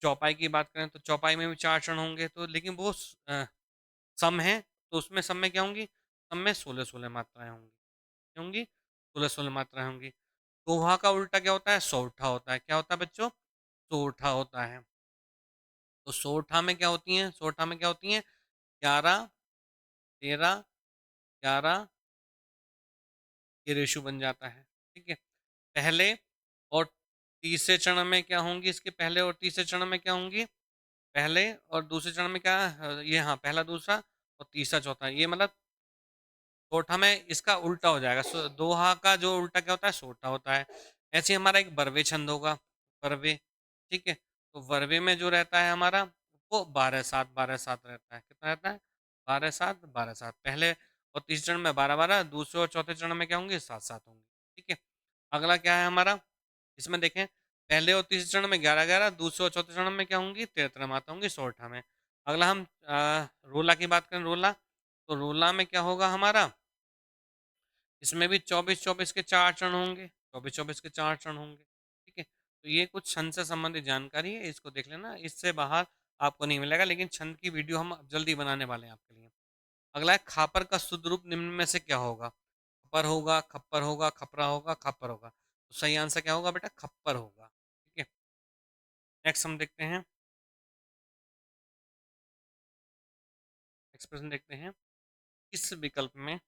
चौपाई की बात करें तो चौपाई में भी 4 चरण होंगे, तो लेकिन वो सम है, तो उसमें सम में क्या होंगी? सम में 16-16 मात्राएं होंगी। क्या होंगी? 16-16 मात्राएं होंगी। दोहा का उल्टा क्या होता है? सौठा होता है। क्या होता है बच्चों? सौठा होता है। तो सौठा में क्या होती है? सौठा में क्या होती है? 11, 13, 11, ये रेशु बन जाता है, ठीक है। पहले और तीसरे चरण में क्या होंगी? इसके पहले और तीसरे चरण में क्या होंगी? पहले और दूसरे चरण में क्या ये, हाँ, पहला, दूसरा और तीसरा, चौथा, ये मतलब सोठा में इसका उल्टा हो जाएगा। दोहा का जो उल्टा क्या होता है? सोठा होता है। ऐसे ही हमारा एक बरवे छंद होगा, बरवे, ठीक है। तो बरवे में जो रहता है हमारा, वो 12-7, 12-7 रहता है। कितना रहता है? 12-7, 12-7। पहले और तीसरे चरण में 12-12, दूसरे और चौथे चरण में क्या होंगे? 7-7 होंगे, ठीक है। अगला क्या है हमारा? इसमें देखें, पहले और तीसरे चरण में 11-11, दूसरे और चौथे चरण में क्या होंगी? 13 मात्रा होंगी सोठा में। अगला हम रोला की बात करें, रोला, तो रोला में क्या होगा हमारा? इसमें भी 24-24 के 4 चरण होंगे, 24-24 के 4 चरण होंगे, ठीक है। तो ये कुछ छंद से संबंधित जानकारी है, इसको देख लेना, इससे बाहर आपको नहीं मिलेगा, लेकिन छंद की वीडियो हम जल्दी बनाने वाले हैं आपके लिए। अगला है खापर का शुद्ध रूप निम्न में से क्या होगा? खपर होगा, खप्पर होगा, खपरा होगा, खापर होगा। तो सही आंसर क्या होगा बेटा? खप्पर होगा, ठीक है। नेक्स्ट हम देखते हैं, एक्सप्रेशन देखते हैं। इस विकल्प में,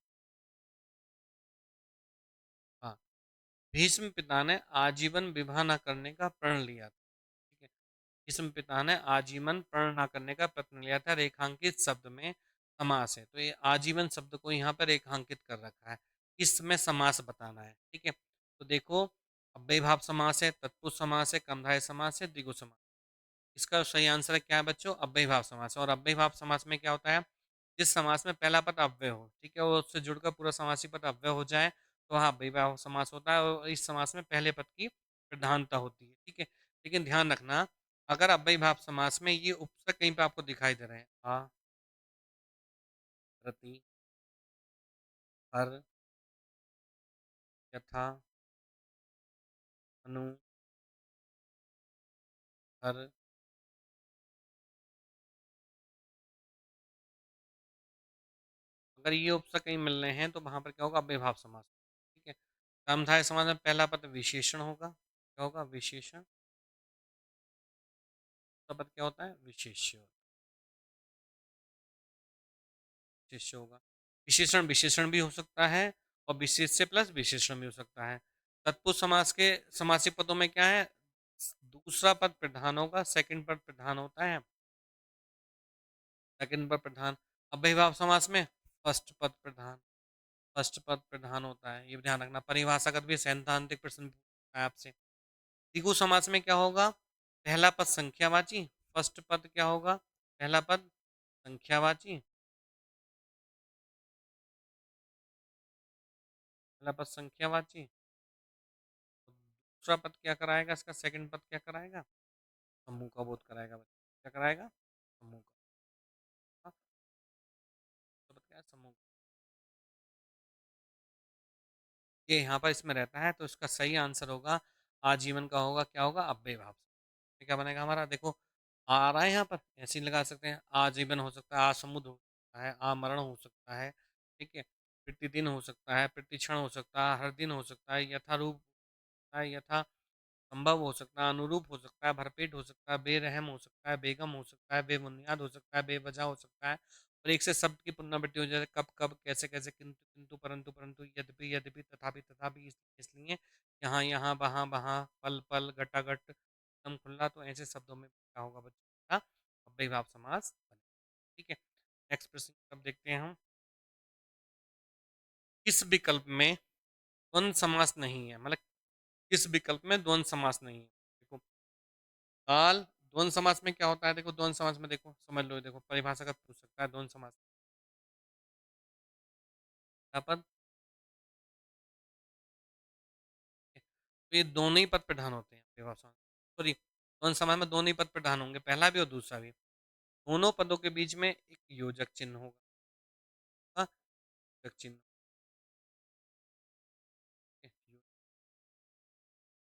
हाँ, भीष्म पिता ने आजीवन विवाह न करने का प्रण लिया था, ठीक है। भीष्म पिता ने आजीवन प्रण न करने का प्रयत्न लिया था, रेखांकित शब्द में समास है, तो ये आजीवन शब्द को यहाँ पर रेखांकित कर रखा है। इसमें समास बताना है, ठीक है। तो देखो, अव्ययीभाव समास है, तत्पुरुष समास है, कर्मधारय समास है, द्विगु समास। इसका सही आंसर है क्या है बच्चों? अव्ययीभाव समास। और अव्ययीभाव समास में क्या होता है? जिस समास में पहला पद अव्यय हो, ठीक है, और उससे जुड़कर पूरा समासी पद अव्यय हो जाए, तो हाँ अव्ययीभाव समास होता है। और इस समास में पहले पद की प्रधानता होती है, ठीक है। लेकिन ध्यान रखना, अगर अव्ययीभाव समास में ये उपसर्ग कहीं पे आपको दिखाई दे रहे हैं, आ, प्रति, हर, यथा, अनु, हर, अगर ये उपसर्ग कहीं मिल रहे हैं तो वहां पर क्या होगा? अव्ययीभाव समास, ठीक है। कर्मधारय समास में पहला पद विशेषण होगा। क्या होगा? विशेषण। दूसरा पद क्या होता है? विशेष्य, विशेष्य होगा। विशेषण विशेषण भी हो सकता है, और विशेष्य प्लस विशेषण भी हो सकता है। तत्पुरुष समास के समासिक पदों में क्या है? दूसरा पद प्रधान होगा, सेकंड पद प्रधान होता है, सेकंड पद प्रधान। अव्ययीभाव समास में फर्स्ट पद प्रधान, फर्स्ट पद प्रधान होता है, ये ध्यान रखना। परिभाषागत भी सैद्धांतिक प्रश्न पूछता है आपसे। द्विगु समास में क्या होगा? पहला पद संख्यावाची, फर्स्ट पद क्या होगा? पहला पद संख्यावाची, पहला पद संख्यावाची, दूसरा पद क्या कराएगा? इसका सेकंड पद क्या कराएगा? समूह का बोध कराएगा बच्चा। क्या कराएगा? समूह का। हाँ, तो पद क्या है? समूह। ये यहाँ पर इसमें रहता है, तो इसका सही आंसर होगा आजीवन का होगा, क्या होगा? अव्यय भाव से। क्या बनेगा हमारा? देखो, आ रहा है यहाँ पर, ऐसे ही लगा सकते हैं। आजीवन हो सकता है, आसमुद हो सकता है, आमरण हो सकता है, ठीक है। प्रतिदिन हो सकता है, प्रतिक्षण हो सकता है, हर दिन हो सकता है, यथारूप होता है, यथा संभव हो सकता है, अनुरूप हो सकता है, भरपेट हो सकता है, बेरहम हो सकता है, बेगम हो सकता है, बेबुनियाद हो सकता है, बेवजह हो सकता है, और एक से शब्द की पुनरावृत्ति हो जाए, कब कब कैसे कैसे, किंतु किंतु, परंतु परंतु, यद्यपि यद्यपि, तथापि तथापि, इसलिए, यहाँ यहाँ, वहाँ वहाँ, पल पल, घटाघट, एकदम खुला, तो ऐसे शब्दों में क्या होगा बच्चों का अव्ययीभाव समास बने। ठीक है, नेक्स्ट प्रश्न अब देखते हैं हम, किस विकल्प में द्वंद्व समास नहीं है, मतलब किस विकल्प में द्वंद्व समास नहीं है। देखो काल द्वंद्व समास में क्या होता है, देखो द्वंद्व समास में देखो समझ लो, देखो परिभाषा का पूछ सकता है द्वंद्व समास का पद, तो ये दोनों ही पद प्रधान होते हैं परिभाषा, सॉरी द्वंद्व समास में दोनों ही पद प्रधान होंगे, पहला भी और दूसरा भी, दोनों पदों के बीच में एक योजक चिन्ह होगा, हाँ, योजक चिन्ह, ठीक है,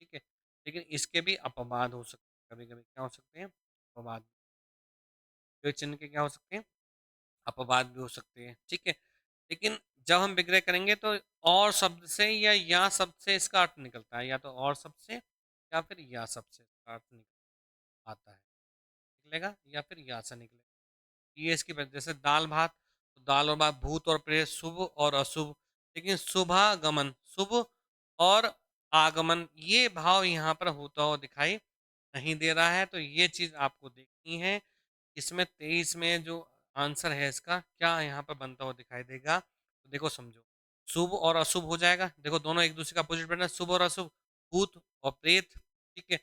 ठीक है, लेकिन इसके भी अपवाद हो सकते हैं, कभी कभी क्या हो सकते हैं, अपवाद, योजक चिन्ह के क्या हो सकते हैं, अपवाद भी हो सकते हैं, ठीक है, लेकिन जब हम विग्रह करेंगे तो और शब्द से या शब्द से इसका अर्थ निकलता है, या तो और शब्द से या फिर या शब्द से इसका अर्थ आता है, निकलेगा या फिर या से निकलेगा, ये इसकी वजह, जैसे दाल भात, तो दाल और भात, भूत और प्रेत, शुभ और अशुभ, लेकिन शुभागमन, शुभ और आगमन, ये भाव यहाँ पर होता हुआ दिखाई नहीं दे रहा है, तो ये चीज आपको देखनी है, इसमें 23 में जो आंसर है इसका क्या यहाँ पर बनता हुआ दिखाई देगा, तो देखो समझो, शुभ और अशुभ हो जाएगा, देखो दोनों एक दूसरे का अपोजिट बना, शुभ और अशुभ, भूत और प्रेत, ठीक है,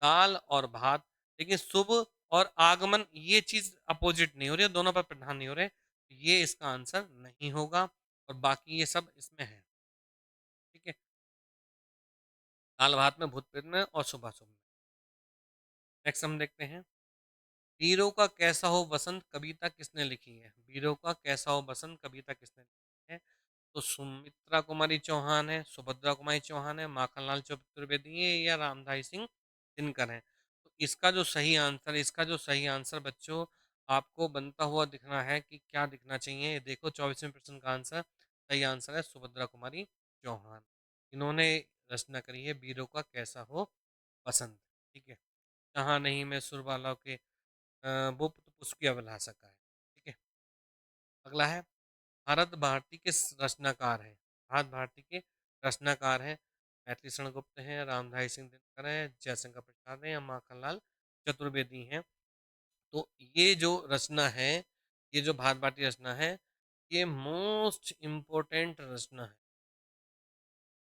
दाल और भात, लेकिन शुभ और आगमन ये चीज अपोजिट नहीं हो रही है, दोनों पर प्रधान नहीं हो रहे, ये इसका आंसर नहीं होगा, और बाकी ये सब इसमें है, ठीक है, दाल भात में, भूत प्रेत में और शुभ अशुभ में। नेक्स्ट हम देखते हैं, वीरों का कैसा हो बसंत कविता किसने लिखी है, वीरों का कैसा हो बसंत कविता किसने लिखी है, तो सुमित्रा कुमारी चौहान है, सुभद्रा कुमारी चौहान है, माखनलाल चतुर्वेदी है, या रामधारी सिंह दिनकर है, तो इसका जो सही आंसर, इसका जो सही आंसर बच्चों आपको बनता हुआ दिखना है कि क्या दिखना चाहिए, देखो 24वें प्रश्न का आंसर, सही आंसर है सुभद्रा कुमारी चौहान, इन्होंने रचना करी है वीरों का कैसा हो बसंत, ठीक है, कहाँ नहीं मैं सुरबालाओं के वो पुष्प की अभिलाषा का है, ठीक है, अगला है, भारत भारती के रचनाकार है, भारत भारती के रचनाकार है, मैथिली शरण गुप्त हैं, रामधारी सिंह दिनकर हैं, जयशंकर प्रसाद हैं, या माखनलाल चतुर्वेदी हैं, तो ये जो रचना है, ये जो भारत भारती रचना है, ये मोस्ट इम्पोर्टेंट रचना है,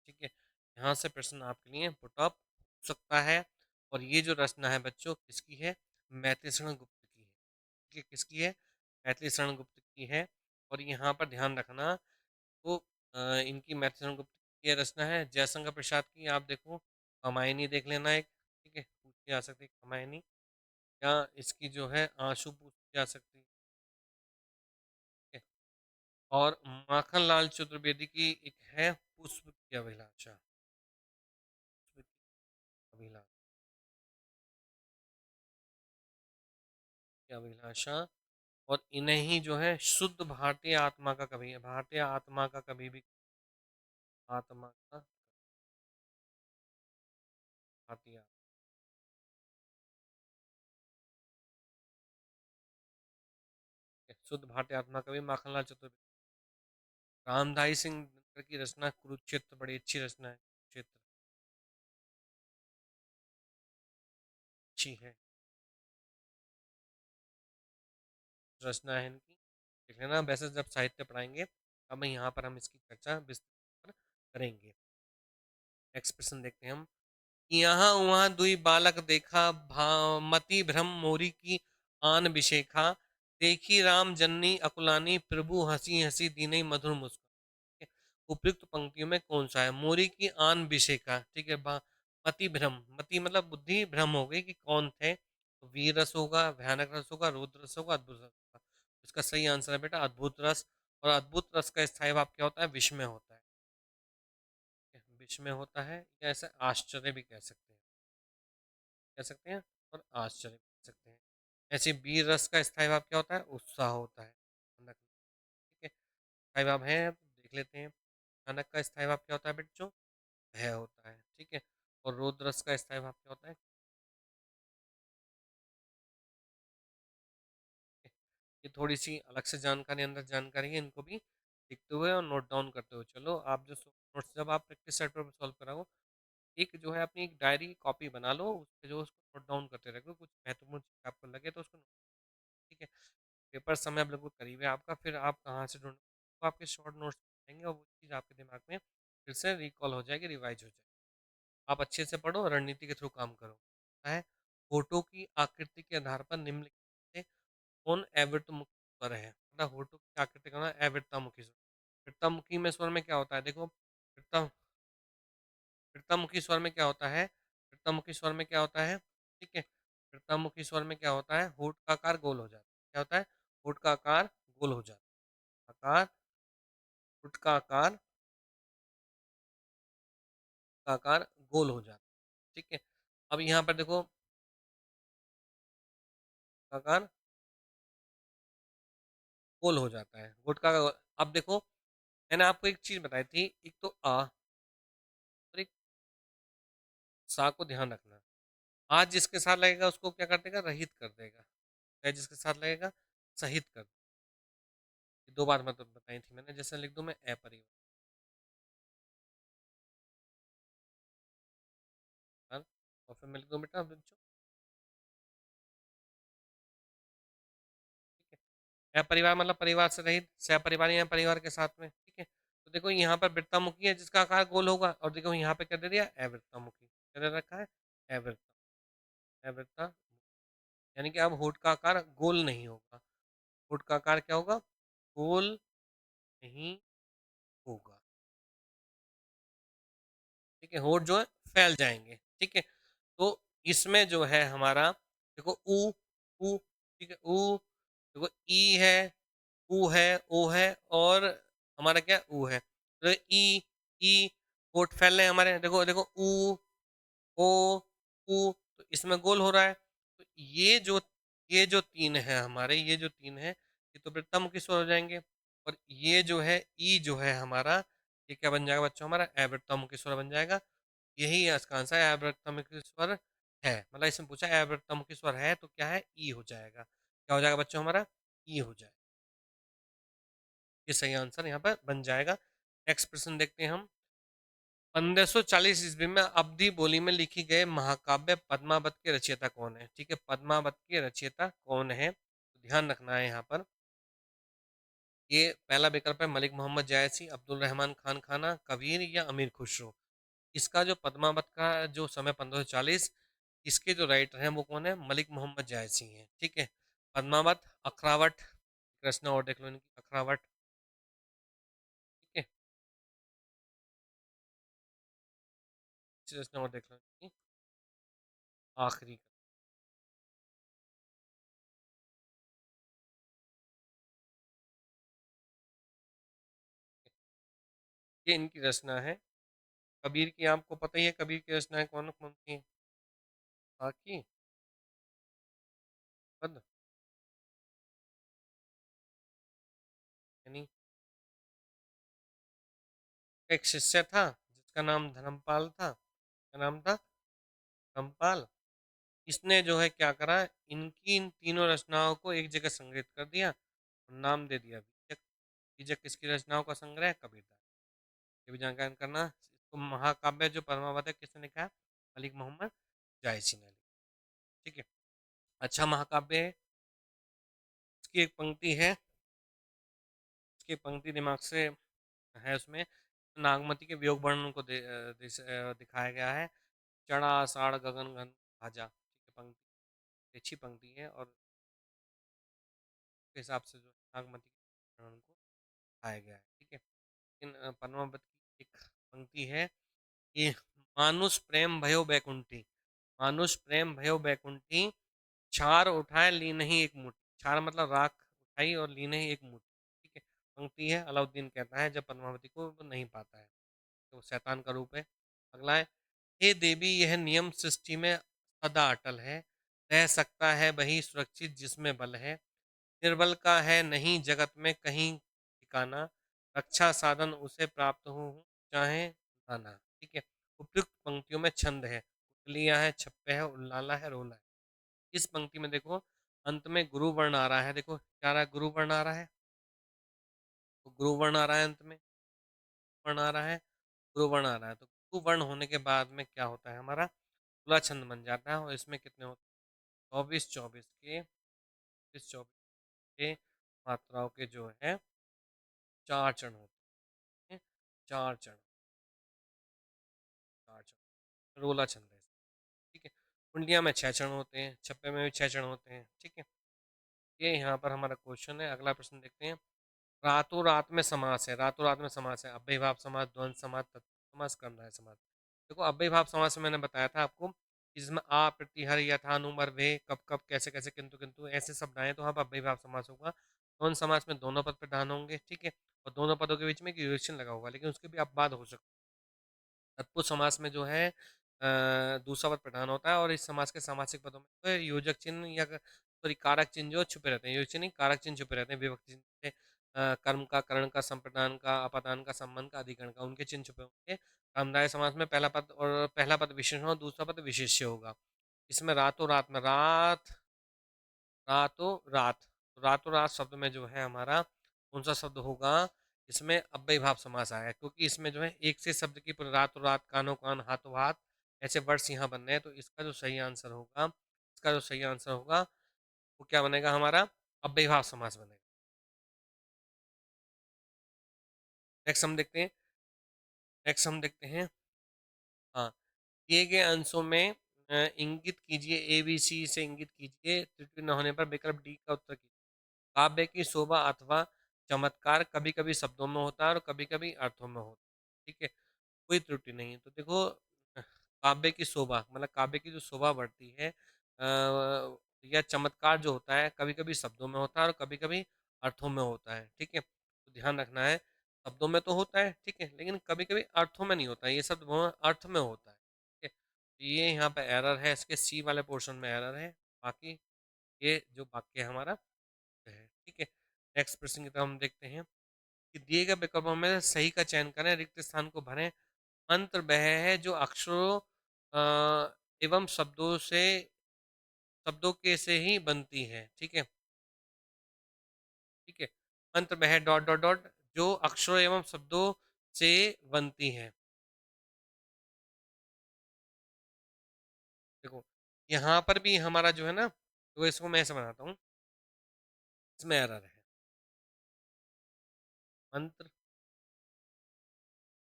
ठीक है, यहाँ से प्रश्न आपके लिए पुट अप हो सकता है, और ये जो रचना है बच्चों किसकी है, मैथिली शरण गुप्त की है, ठीक है, किसकी है, मैथिली शरण गुप्त की है, और यहाँ पर ध्यान रखना, तो इनकी मैथिली शरण गुप्त की ये रचना है, जयशंकर प्रसाद की आप देखो कमायनी देख लेना एक, ठीक है, पूछी जा सकती है कमायनी, या इसकी जो है आंसू पूछी जा सकती है, ठीक है, और माखनलाल चतुर्वेदी की एक है पुष्प की अभिलाषा, पुष्प की अभिलाषा, की अभिलाषा, और इन्हें ही जो है शुद्ध भारतीय आत्मा का कवि है, भारतीय आत्मा का कवि भी, आत्मा का भारतीय, शुद्ध भारतीय आत्मा कवि माखनलाल चतुर्वेदी, रामधारी सिंह दिनकर की रचना कुरुक्षेत्र, बड़ी अच्छी रचना है, कुरुक्षेत्र अच्छी है, रचना है इनकी, देख लेना, वैसे जब साहित्य पढ़ाएंगे तब यहाँ पर हम इसकी चर्चा विस्तार करेंगे। नेक्स्ट प्रश्न देखते हैं हम, यहाँ वहाँ दुई बालक देखा, मति भ्रम मोरी की आन विशेखा, देखी राम जननी अकुलानी, प्रभु हंसी हंसी दीनई मधुर मुस्कान, उपयुक्त पंक्तियों में कौन सा है, मोरी की आन विशेखा, ठीक है, मति भ्रम, मति मतलब बुद्धि, भ्रम हो गई कि कौन थे, तो वीर रस होगा, भयानक रस होगा, रुद्र रस होगा, अद्भुत रस होगा, इसका सही आंसर है बेटा अद्भुत रस, और अद्भुत रस का स्थायी भाव क्या होता है, विस्मय होता है, विस्मय होता है, या ऐसे आश्चर्य भी कह सकते हैं, और आश्चर्य भी कह सकते हैं, ऐसे वीर रस का स्थायी भाव क्या होता है, उत्साह होता है, ठीक है, स्थायी भाव है, देख लेते हैं, भयानक का स्थायी भाव क्या होता है बच्चों, भय होता है, ठीक है, और रुद्र रस का स्थायी भाव क्या होता है, ये थोड़ी सी अलग से जानकारी, अंदर जानकारी है, इनको भी लिखते हुए और नोट डाउन करते हुए चलो। आप जो नोट्स जब आप प्रैक्टिस सेट पर सॉल्व कराओ, एक जो है अपनी एक डायरी कॉपी बना लो, उस पे जो उसको नोट डाउन करते रहो, कुछ महत्वपूर्ण चीज़ आपको लगे तो उसको ठीक है। पेपर समय अब लगभग करीब है आपका, फिर आप कहाँ से ढूंढो, तो आपके शॉर्ट नोट्स आएंगे और वो चीज़ आपके दिमाग में फिर से रिकॉल हो जाएगी, रिवाइज हो जाएगी। आप अच्छे से पढ़ो, रणनीति के थ्रू काम करो। है होठों की आकृति के आधार पर निम्नलिखित में से कौन अवृतमुखी स्वर है? मतलब होठों की आकृति का नाम अवृत्तामुखी स्वर। वृत्तामुखी में स्वर में क्या होता है? देखो, वृत्ता वृत्तामुखी स्वर में क्या होता है? वृत्तामुखी स्वर में क्या होता है? ठीक है, वृत्तामुखी स्वर में क्या होता है? होठ का आकार गोल हो जाता है। क्या होता है? होठ का आकार गोल हो जाता है। आकार, होठ का आकार गोल हो जाता है। ठीक है, अब यहाँ पर देखो, आकार गोल हो जाता है, होठ का। अब देखो, मैंने आपको एक चीज बताई थी, एक तो आ और एक सा को ध्यान रखना। आज जिसके साथ लगेगा उसको क्या कर देगा? रहित कर देगा। है जिसके साथ लगेगा सहित कर देगा। ये दो बार मतलब बताई थी मैंने। जैसे लिख दूं मैं अपरिवार, और फिर मैं लिख दूं बेटा बच्चों, ठीक है। अपरिवार मतलब परिवार से रहित, सहपरिवार या परिवार के साथ में। ठीक है, तो देखो यहाँ पर वृत्तामुखी है जिसका आकार गोल होगा, और देखो यहाँ पे क्या दे दिया? अवृत्तामुखी। क्या दे रखा है? अवृत्ता, अवृत्ता, यानी कि अब होठ का आकार गोल नहीं होगा। होठ का आकार क्या होगा? गोल नहीं होगा। ठीक है, होठ जो है फैल जाएंगे। ठीक है, तो इसमें जो है हमारा, देखो ऊ, ऊ, ठीक है, ऊ, देखो ई है, ऊ है, ओ है, और हमारा क्या? ऊ है। तो ई, ई, होठ फैल रहे हैं हमारे। देखो देखो, ऊ, ओ, ऊ, तो इसमें गोल हो रहा है। तो ये जो तीन है हमारे, ये जो तीन है, ये तो वृत्तमुखी स्वर हो जाएंगे। और ये जो है ई जो है हमारा, ये क्या बन जाएगा बच्चों? हमारा अवृत्तमुखी स्वर बन जाएगा। यही इसका आंसर है, अवृत्तमुखी स्वर है। मतलब इसमें पूछा है अवृत्तमुखी स्वर है तो क्या है? ई हो जाएगा। क्या हो जाएगा बच्चों हमारा? ई हो जाएगा। ये सही आंसर यहाँ पर बन जाएगा। नेक्स्ट प्रश्न देखते हैं हम। 1540 ईस्वी में अवधी बोली में लिखी गए महाकाव्य पद्मावत के रचयिता कौन है? ठीक है, पद्मावत के रचयिता कौन है? तो ध्यान रखना है यहाँ पर। ये पहला विकल्प है मलिक मोहम्मद जायसी, अब्दुल रहमान खान खाना, कबीर या अमीर खुसरो। इसका जो पद्मावत का जो समय 1540, इसके जो राइटर हैं वो कौन है? मलिक मोहम्मद जायसी हैं। ठीक है, पद्मावत, अखरावट, रचना और देख लो इनकी, अखरावट। ठीक है, इस रचना और देख लो इनकी, आखिरी। ये इनकी रचना है। कबीर की आपको पता ही है, कबीर की रचनाएं कौन कौन सी हैं? बाकी पद, यानी एक शिष्य था जिसका नाम धर्मपाल था। क्या नाम था? धर्मपाल। इसने जो है क्या करा, इनकी इन तीनों रचनाओं को एक जगह संग्रहित कर दिया और नाम दे दिया बीजक। बीजक किसकी रचनाओं का संग्रह है? कबीरदास। ये भी जानकारी करना। इसको महाकाव्य जो परमावत है किसने लिखा है? मलिक मोहम्मद जायसी ने लिखा। ठीक है, अच्छा महाकाव्य है। इसकी एक पंक्ति है, इसकी पंक्ति दिमाग से है उसमें, नागमती के वियोग वर्णन को दिखाया गया है। चढ़ा आषाढ़ गगन घन भाजा। ठीक है, पंक्ति अच्छी पंक्ति है, और के हिसाब से जो नागमती के वर्णन को दिखाया गया है। ठीक है, लेकिन पद्मावत की एक पंक्ति है कि मानुष प्रेम भयो बैकुंठी, मानुष प्रेम भयो बैकुंठी, छार उठाए ली नहीं एक मुट्ठी। छार मतलब राख उठाई और ली नहीं एक मुट्ठी। ठीक है, पंक्ति है। अलाउद्दीन कहता है जब पद्मावती को वो नहीं पाता है, तो शैतान का रूप है। अगला है, हे देवी यह नियम सृष्टि में सदा अटल है, रह सकता है वही सुरक्षित जिसमें बल है, निर्बल का है नहीं जगत में कहीं ठिकाना, रक्षा साधन उसे प्राप्त हो चाहे नाना। ठीक है, उपयुक्त पंक्तियों में छंद है, उतलिया है, छप्पे है, उल्लाला है, रोला है। इस पंक्ति में देखो, अंत में गुरु वर्ण आ रहा है, देखो क्या आ रहा है, गुरु वर्ण आ रहा है, तो गुरु वर्ण आ रहा है, अंत में वर्ण आ रहा है, गुरु वर्ण आ रहा है, तो गुरु वर्ण होने के बाद में क्या होता है, हमारा तुला छंद बन जाता है। और इसमें कितने होते हैं, 24 के मात्राओं के जो है 4 चरण होते हैं, 4 चरण, 4 चरण रोला छंद है, ठीक है। कुंडिया में 6 चरण होते हैं, छप्पे में भी 6 चरण होते हैं, ठीक है। ये यहाँ पर हमारा क्वेश्चन है। अगला प्रश्न देखते हैं। रातों रात में समास है, रातों रात में समास है, अव्ययी भाव समास, द्वंद्व समास, तत्पुरुष समास, कर्मधारय समास। देखो अव्ययी भाव समास में मैंने बताया था आपको कि जिसमें आ, प्रति, हर, यथा, अनुमर, वे, कब कब, कैसे कैसे, किंतु किंतु ऐसे शब्द आए तो वहाँ पर अव्ययी भाव समास होगा। द्वंद्व समास में दोनों पद प्रधान होंगे, ठीक है, और दोनों पदों के बीच में एक विवेचन लगा होगा, लेकिन उसके भी अपवाद हो सकते हैं। तत्पुरुष समास में जो है दूसरा पद प्रधान होता है, और इस समास के सामासिक पदों में तो योजक चिन्ह या सॉरी कारक चिन्ह जो छुपे रहते हैं, योजक चिन्ह नहीं, कारक चिन्ह छुपे रहते हैं, विभक्ति चिन्ह से कर्म का, करण का, संप्रदान का, अपादान का, संबंध का, अधिकरण का, उनके चिन्ह छुपे होंगे। कामधारय समास में पहला पद विशेषण और दूसरा पद विशेष्य होगा। इसमें रातों रात में रातों रात शब्द में जो है हमारा कौन सा शब्द होगा, इसमें अव्ययी भाव समास आया है, क्योंकि इसमें जो है एक से शब्द की पूरे रातों रात, कानों कान, हाथों हाथ, ऐसे वर्ड्स यहाँ बन रहे हैं। तो इसका जो सही आंसर होगा, वो क्या बनेगा, हमारा अव्ययी भाव समास बनेगा। नेक्स्ट हम देखते हैं। हाँ, दिए गए अंशों में इंगित कीजिए, ए बी सी से इंगित कीजिए, त्रुटि न होने पर विकल्प डी का उत्तर कीजिए। काव्य की शोभा अथवा चमत्कार कभी कभी शब्दों में होता है और कभी कभी अर्थों में होता है, ठीक है, कोई त्रुटि नहीं है। तो देखो काव्य की शोभा मतलब काव्य की जो शोभा बढ़ती है या चमत्कार जो होता है कभी कभी शब्दों में होता है और कभी कभी अर्थों में होता है, ठीक है, तो ध्यान रखना है। शब्दों में तो होता है, ठीक है, लेकिन कभी कभी अर्थों में नहीं होता है, ये शब्द अर्थ में होता है, ठीक है। तो ये यहाँ पे एरर है, इसके सी वाले पोर्शन में एरर है, बाकी ये जो वाक्य है हमारा है, ठीक है। नेक्स्ट प्रश्न की तरफ हम देखते हैं कि दिए गए विकल्पों में सही का चयन करें, रिक्त स्थान को भरें। मंत्र वह है जो अक्षरों एवं शब्दों के से ही बनती है, ठीक है, ठीक है। मंत्र वह डॉट डॉट डॉट जो अक्षरों एवं शब्दों से बनती है। देखो यहाँ पर भी हमारा जो है ना, तो इसको मैं ऐसे बनाता हूँ, इसमें एरर है। मंत्र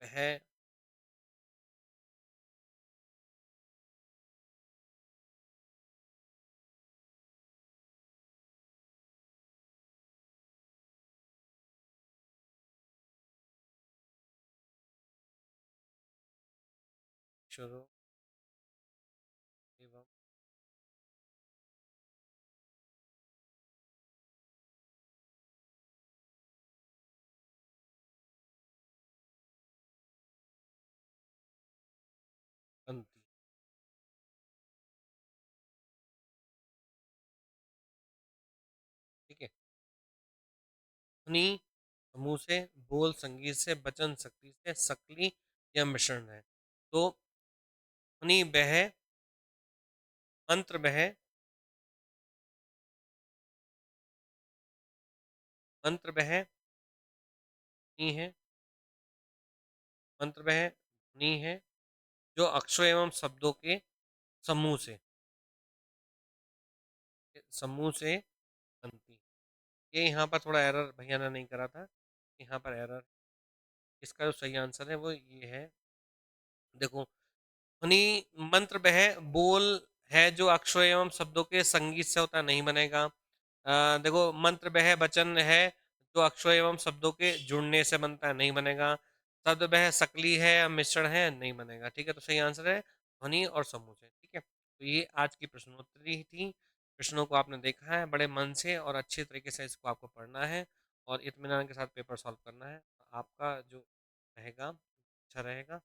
वह अक्षरों एवं बनती, ठीक है। ध्वनि समूह से, बोल संगीत से, वचन शक्ति से, शकली या मिश्रण है। तो ध्वनि वह, मंत्र वह, मंत्र वह ध्वनि है, मंत्र वह ध्वनि है जो अक्षरों एवं शब्दों के समूह से बनती। ये यहाँ पर थोड़ा एरर भैया ने नहीं करा था, यहाँ पर एरर। इसका जो सही आंसर है वो ये है। देखो ध्वनि मंत्र वह बोल है जो अक्षरों एवं शब्दों के संगीत से होता नहीं बनेगा। देखो मंत्र वह वचन है जो अक्षरों एवं शब्दों के जुड़ने से बनता है, नहीं बनेगा। शब्द वह शकली है या मिश्रण है, नहीं बनेगा, ठीक है। तो सही आंसर है ध्वनि और समूह से, ठीक है। तो ये आज की प्रश्नोत्तरी थी। प्रश्नों को आपने देखा है, बड़े मन से और अच्छे तरीके से इसको आपको पढ़ना है और इत्मीनान के साथ पेपर सॉल्व करना है। आपका जो रहेगा अच्छा रहेगा।